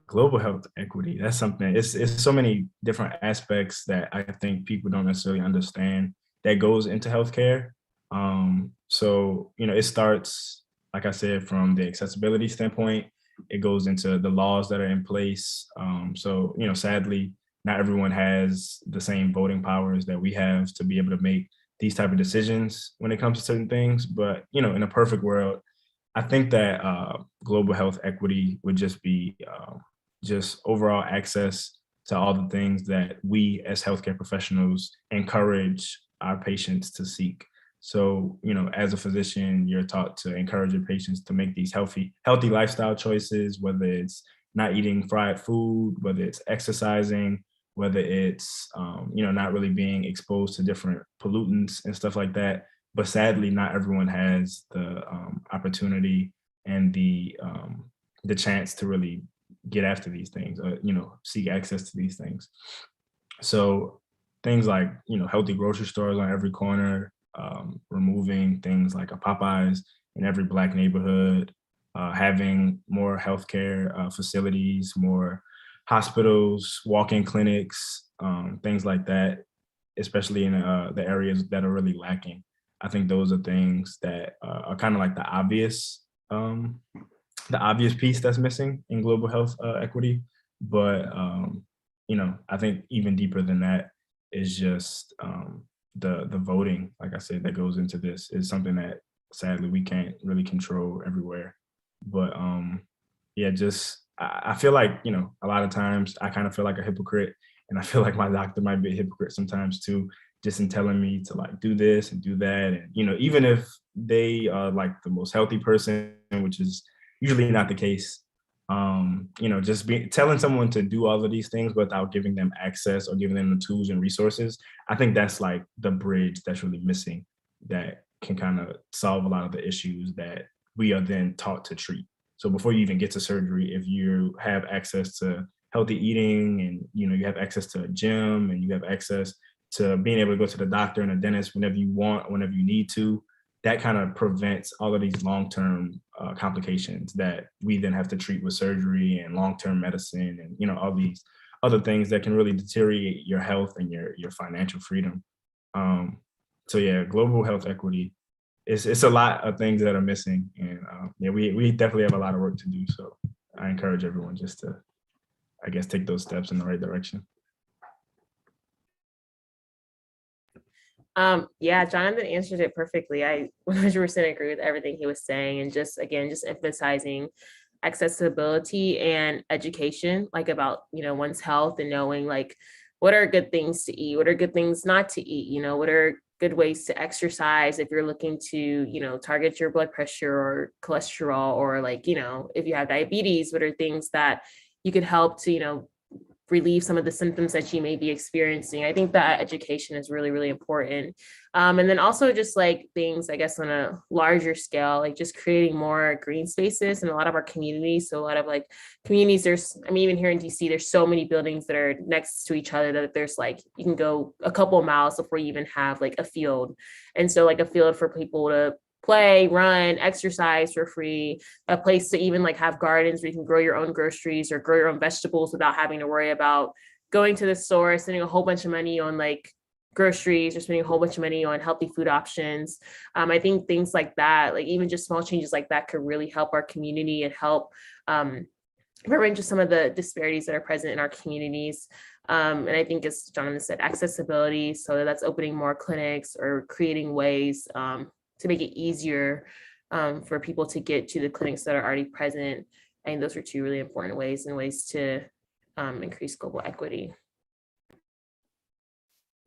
Global health equity, that's something, it's so many different aspects that I think people don't necessarily understand that goes into healthcare. So, it starts, like I said, from the accessibility standpoint. It goes into the laws that are in place. So, sadly, not everyone has the same voting powers that we have to be able to make these type of decisions when it comes to certain things. But, in a perfect world, I think that global health equity would just be just overall access to all the things that we as healthcare professionals encourage our patients to seek. So, as a physician, you're taught to encourage your patients to make these healthy lifestyle choices, whether it's not eating fried food, whether it's exercising, whether it's, not really being exposed to different pollutants and stuff like that. But sadly, not everyone has the opportunity and the chance to really get after these things, or, seek access to these things. So things like, healthy grocery stores on every corner, removing things like a Popeyes in every Black neighborhood, having more healthcare facilities, more hospitals, walk-in clinics, things like that, especially in the areas that are really lacking. I think those are things that are kind of like the obvious piece that's missing in global health equity. But, I think even deeper than that is just the voting, like I said, that goes into this is something that sadly we can't really control everywhere. But yeah, just I feel like, a lot of times I kind of feel like a hypocrite, and I feel like my doctor might be a hypocrite sometimes too, just in telling me to like do this and do that. And, even if they are like the most healthy person, which is usually not the case, just telling someone to do all of these things without giving them access or giving them the tools and resources, I think that's like the bridge that's really missing that can kind of solve a lot of the issues that we are then taught to treat. So before you even get to surgery, if you have access to healthy eating and, you have access to a gym and you have access to being able to go to the doctor and a dentist whenever you want, whenever you need to, that kind of prevents all of these long-term complications that we then have to treat with surgery and long-term medicine and, all these other things that can really deteriorate your health and your financial freedom. So yeah, global health equity, it's a lot of things that are missing. And yeah, we definitely have a lot of work to do. So I encourage everyone just to, I guess, take those steps in the right direction. Yeah, Jonathan answered it perfectly. I 100% agree with everything he was saying. And just emphasizing accessibility and education, like about, one's health and knowing like what are good things to eat, what are good things not to eat, what are good ways to exercise if you're looking to, target your blood pressure or cholesterol, or like, if you have diabetes, what are things that you could help to, relieve some of the symptoms that you may be experiencing. I think that education is really, really important. And then also just like things, I guess, on a larger scale, like just creating more green spaces in a lot of our communities. So a lot of like communities, even here in DC, there's so many buildings that are next to each other that there's like, you can go a couple of miles before you even have like a field. And so like a field for people to play, run, exercise for free, a place to even like have gardens where you can grow your own groceries or grow your own vegetables without having to worry about going to the store, spending a whole bunch of money on like groceries or spending a whole bunch of money on healthy food options. I think things like that, like even just small changes like that could really help our community and help prevent just some of the disparities that are present in our communities. And I think, as Jonathan said, accessibility. So that's opening more clinics or creating ways to make it easier for people to get to the clinics that are already present. I think those are two really important ways and ways to increase global equity.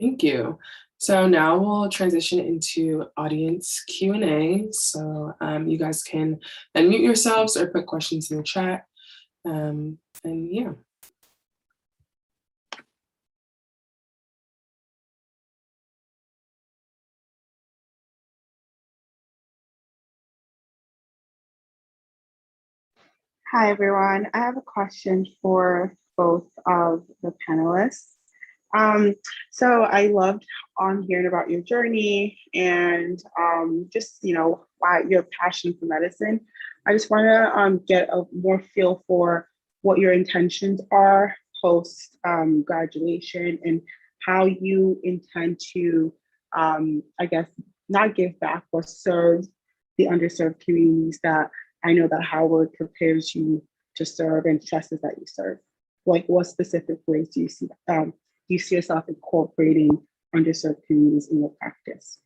Thank you. So now we'll transition into audience Q&A. So you guys can unmute yourselves or put questions in the chat. And yeah. Hi, everyone. I have a question for both of the panelists. So I loved hearing about your journey and just, why your passion for medicine. I just want to get a more feel for what your intentions are post graduation and how you intend to, I guess, not give back, but serve the underserved communities that I know that Howard prepares you to serve and stresses that you serve. Like, what specific ways do you see yourself incorporating underserved communities in your practice?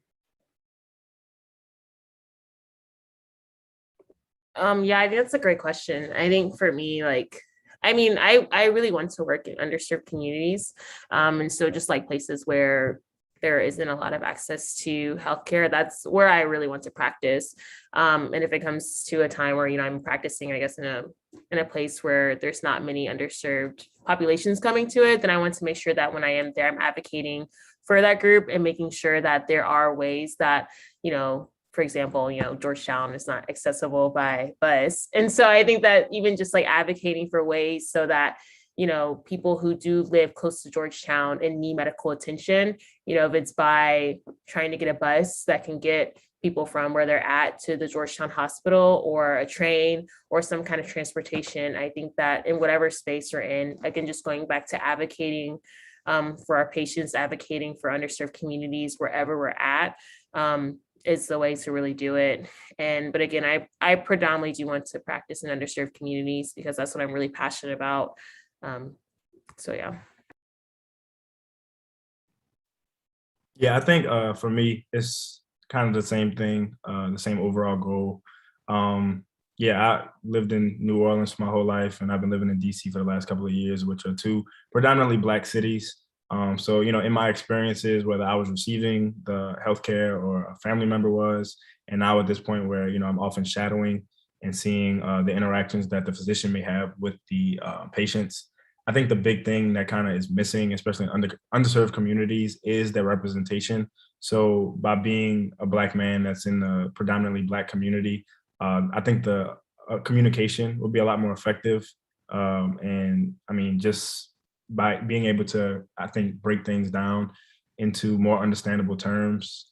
Yeah, I think that's a great question. I think for me, I really want to work in underserved communities. And so just like places where there isn't a lot of access to healthcare, that's where I really want to practice. And if it comes to a time where, I'm practicing, I guess, in a place where there's not many underserved populations coming to it, then I want to make sure that when I am there, I'm advocating for that group and making sure that there are ways that, for example, Georgetown is not accessible by bus. And so I think that even just like advocating for ways so that, people who do live close to Georgetown and need medical attention, if it's by trying to get a bus that can get people from where they're at to the Georgetown hospital, or a train or some kind of transportation, I think that in whatever space we're in, again, just going back to advocating for our patients, advocating for underserved communities wherever we're at, is the way to really do it. But again, I predominantly do want to practice in underserved communities because that's what I'm really passionate about. So yeah. Yeah, I think for me, it's kind of the same thing, the same overall goal. Yeah, I lived in New Orleans for my whole life, and I've been living in DC for the last couple of years, which are two predominantly Black cities. So, in my experiences, whether I was receiving the healthcare or a family member was, and now at this point where, I'm often shadowing and seeing the interactions that the physician may have with the patients, I think the big thing that kind of is missing, especially in underserved communities, is their representation. So by being a Black man that's in the predominantly Black community, I think the communication will be a lot more effective. And I mean, just by being able to, I think, break things down into more understandable terms,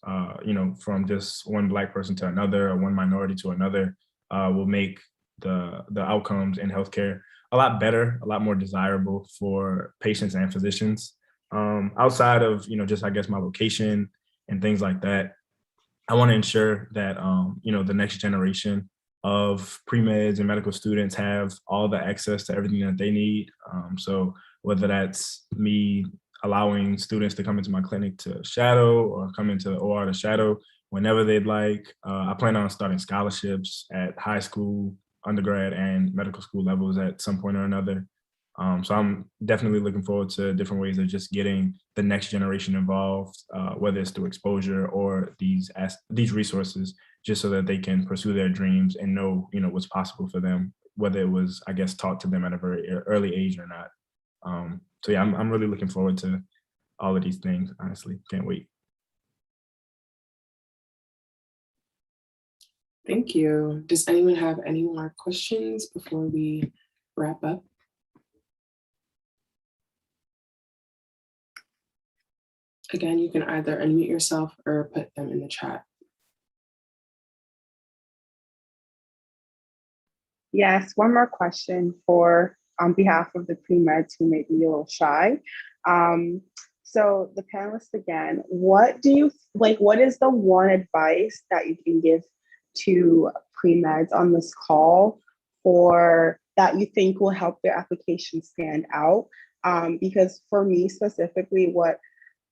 from just one Black person to another or one minority to another, will make the outcomes in healthcare a lot better, a lot more desirable for patients and physicians. Outside of, just, I guess, my location and things like that, I want to ensure that, the next generation of pre-meds and medical students have all the access to everything that they need. So whether that's me allowing students to come into my clinic to shadow or come into the OR to shadow whenever they'd like. I plan on starting scholarships at high school, undergrad, and medical school levels at some point or another. So I'm definitely looking forward to different ways of just getting the next generation involved, whether it's through exposure or these resources, just so that they can pursue their dreams and know, what's possible for them, whether it was, I guess, taught to them at a very early age or not. So yeah, I'm really looking forward to all of these things, honestly. Can't wait. Thank you. Does anyone have any more questions before we wrap up? Again, you can either unmute yourself or put them in the chat. Yes, one more question on behalf of the pre-meds who may be a little shy. So the panelists again, what is the one advice that you can give to pre-meds on this call, or that you think will help their application stand out? Because for me specifically, what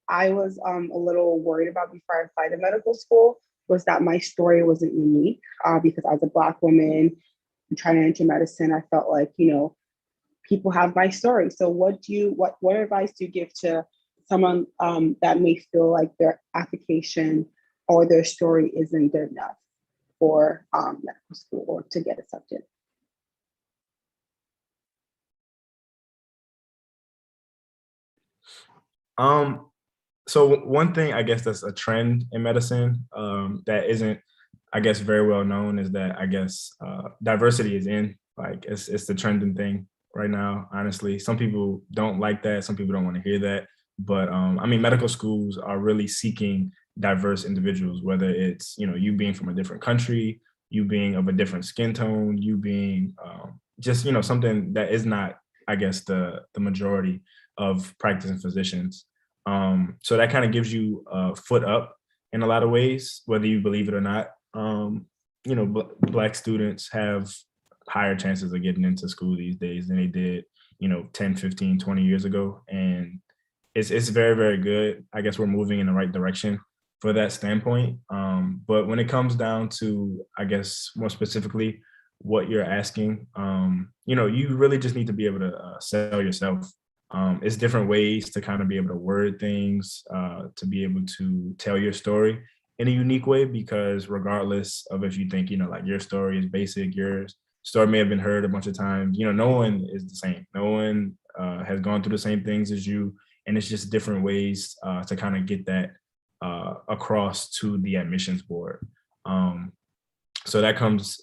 I was a little worried about before I applied to medical school was that my story wasn't unique, because as a Black woman trying to enter medicine, I felt like, people have my story. So what advice do you give to someone that may feel like their application or their story isn't good enough for medical school or to get accepted? So one thing I guess that's a trend in medicine that isn't, I guess, very well known is that I guess diversity is in. Like it's the trending thing right now. Honestly, some people don't like that. Some people don't want to hear that. But I mean, medical schools are really seeking diverse individuals, whether it's you being from a different country, you being of a different skin tone, you being just something that is not, I guess, the majority of practicing physicians. So that kind of gives you a foot up in a lot of ways, whether you believe it or not. Black students have higher chances of getting into school these days than they did, 10, 15, 20 years ago. And it's very, very good. I guess we're moving in the right direction for that standpoint. But when it comes down to, I guess, more specifically, what you're asking, you really just need to be able to sell yourself. It's different ways to kind of be able to word things, to be able to tell your story in a unique way, because regardless of if you think, like your story is basic, your story may have been heard a bunch of times, no one is the same. No one has gone through the same things as you. And it's just different ways to kind of get that across to the admissions board. So that comes,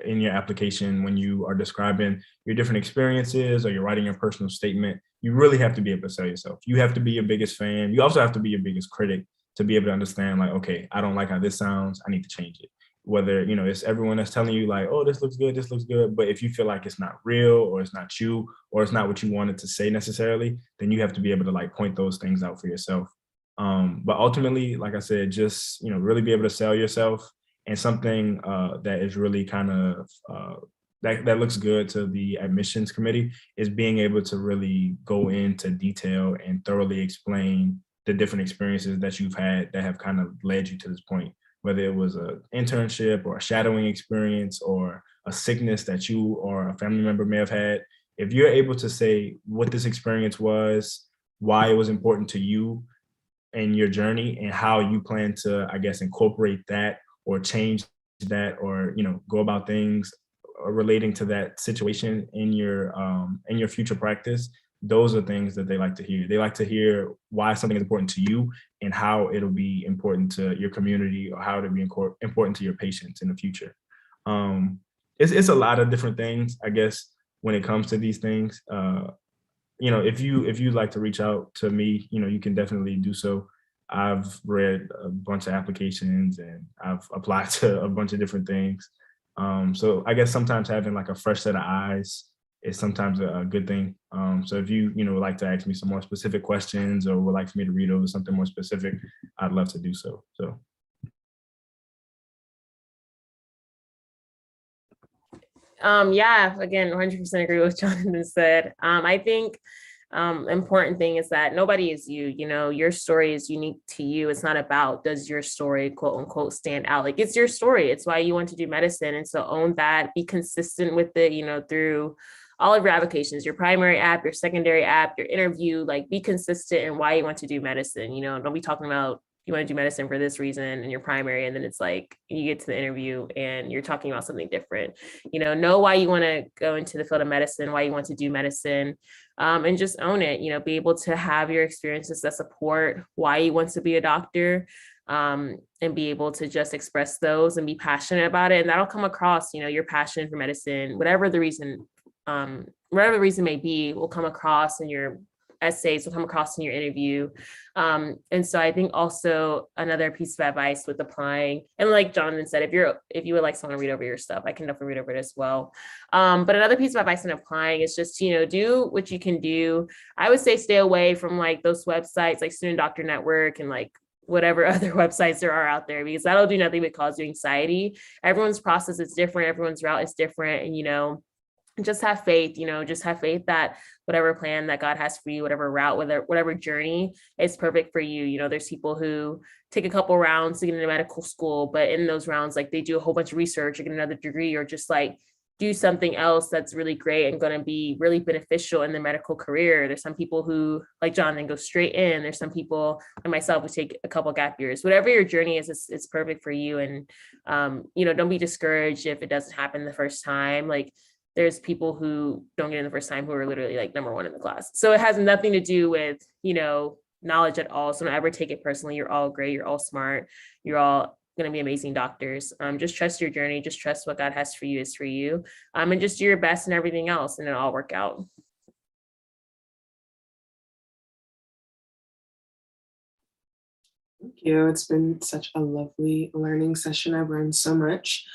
in your application when you are describing your different experiences or you're writing your personal statement. You really have to be able to sell yourself. You have to be your biggest fan. You also have to be your biggest critic to be able to understand, like, okay, I don't like how this sounds. I need to change it. Whether, it's everyone that's telling you like, oh, this looks good. But if you feel like it's not real or it's not you or it's not what you wanted to say necessarily, then you have to be able to like point those things out for yourself. But ultimately, like I said, just, really be able to sell yourself. And something that is really kind of that looks good to the admissions committee is being able to really go into detail and thoroughly explain the different experiences that you've had that have kind of led you to this point, whether it was an internship or a shadowing experience or a sickness that you or a family member may have had. If you're able to say what this experience was, why it was important to you and your journey, and how you plan to, I guess, incorporate that or change that, or go about things relating to that situation in your future practice, those are things that they like to hear. They like to hear why something is important to you and how it'll be important to your community or how it'll be important to your patients in the future. It's a lot of different things, I guess, when it comes to these things. If you'd like to reach out to me, you can definitely do so. I've read a bunch of applications and I've applied to a bunch of different things. So I guess sometimes having like a fresh set of eyes is sometimes a good thing. So if you would like to ask me some more specific questions or would like for me to read over something more specific, I'd love to do so. Yeah, again, 100% agree with what Jonathan said. I think important thing is that nobody is you, your story is unique to you. It's not about, does your story quote unquote stand out? Like, it's your story. It's why you want to do medicine. And so own that, be consistent with it, through all of your applications, your primary app, your secondary app, your interview, like be consistent in why you want to do medicine. Don't be talking about you want to do medicine for this reason in your primary, and then it's like you get to the interview and you're talking about something different. Know why you want to go into the field of medicine, why you want to do medicine, and just own it. Be able to have your experiences that support why you want to be a doctor, and be able to just express those and be passionate about it. And that'll come across, your passion for medicine, whatever the reason may be, will come across in your essays, will come across in your interview. And so I think also another piece of advice with applying, and like Jonathan said, if you would like someone to read over your stuff, I can definitely read over it as well. But another piece of advice in applying is just, do what you can do. I would say stay away from like those websites like Student Doctor Network and like whatever other websites there are out there, because that'll do nothing but cause you anxiety. Everyone's process is different. Everyone's route is different. And, just have faith, just have faith that whatever plan that God has for you, whatever route, whatever journey is perfect for you. There's people who take a couple rounds to get into medical school, but in those rounds, like they do a whole bunch of research or get another degree or just like do something else that's really great and going to be really beneficial in the medical career. There's some people who, like Jonathan, go straight in. There's some people, like myself, who take a couple gap years. Whatever your journey is, it's perfect for you. And, don't be discouraged if it doesn't happen the first time. Like there's people who don't get in the first time who are literally like number one in the class. So it has nothing to do with, knowledge at all. So don't ever take it personally. You're all great. You're all smart. You're all going to be amazing doctors. Just trust your journey. Just trust what God has for you is for you. And just do your best and everything else, and it'll all work out. Thank you. It's been such a lovely learning session. I've learned so much.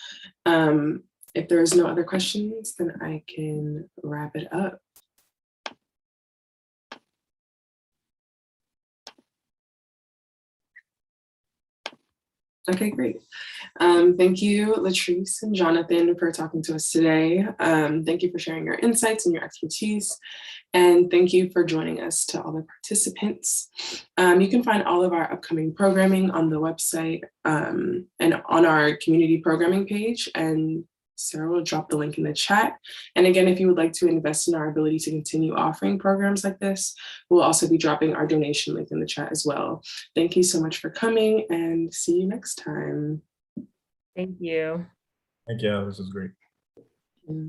If there's no other questions, then I can wrap it up. Okay, great. Thank you, Latrice and Jonathan, for talking to us today. Thank you for sharing your insights and your expertise. And thank you for joining us to all the participants. You can find all of our upcoming programming on the website and on our community programming page. And Sarah will drop the link in the chat. And again, if you would like to invest in our ability to continue offering programs like this, we'll also be dropping our donation link in the chat as well. Thank you so much for coming, and see you next time. Thank you. Thank you. This was great. Yeah.